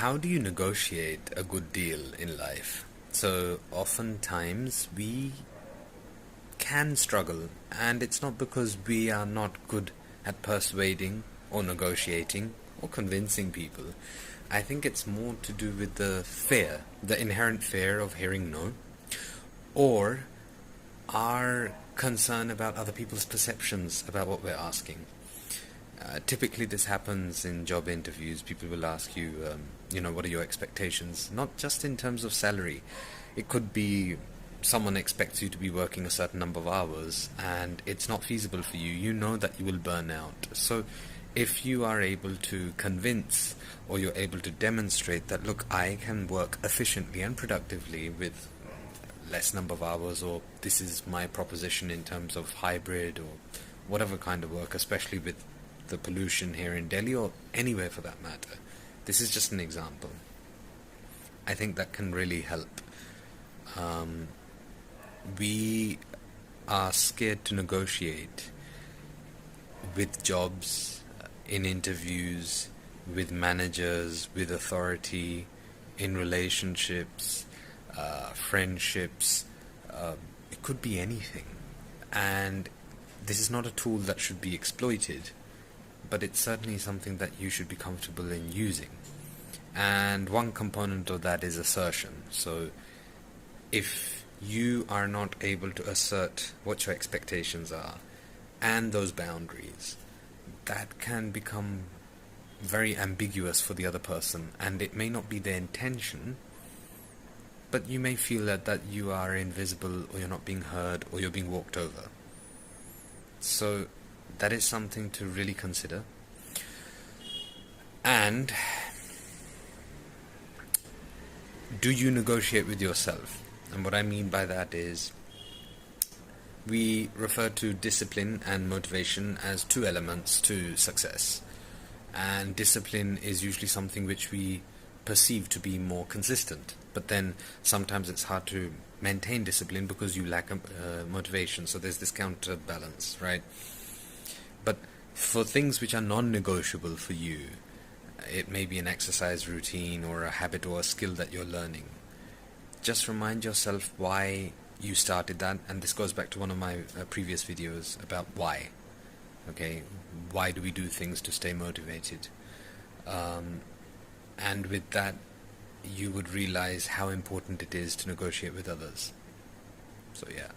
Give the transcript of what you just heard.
How do you negotiate a good deal in life? So, oftentimes we can struggle, and it's not because we are not good at persuading or negotiating or convincing people. I think it's more to do with the fear, the inherent fear of hearing no, or our concern about other people's perceptions about what we're asking. Typically, this happens in job interviews. People will ask you, what are your expectations? Not just in terms of salary. It could be someone expects you to be working a certain number of hours and it's not feasible for you. You know that you will burn out. So, if you are able to convince or you're able to demonstrate that, look, I can work efficiently and productively with less number of hours, or this is my proposition in terms of hybrid or whatever kind of work, especially with the pollution here in Delhi or anywhere for that matter. This is just an example. I think that can really help. We are scared to negotiate with jobs, in interviews, with managers, with authority, in relationships, friendships. It could be anything. And this is not a tool that should be exploited, but it's certainly something that you should be comfortable in using. And one component of that is assertion. So if you are not able to assert what your expectations are and those boundaries, that can become very ambiguous for the other person, and it may not be their intention, but you may feel that you are invisible, or you're not being heard, or you're being walked over. So that is something to really consider. And do you negotiate with yourself? And what I mean by that is, we refer to discipline and motivation as two elements to success. And discipline is usually something which we perceive to be more consistent. But then sometimes it's hard to maintain discipline because you lack motivation. So there's this counterbalance, right? But for things which are non-negotiable for you, it may be an exercise routine or a habit or a skill that you're learning. Just remind yourself why you started that, and this goes back to one of my previous videos about why. Okay, why do we do things to stay motivated? And with that, you would realize how important it is to negotiate with others. So yeah.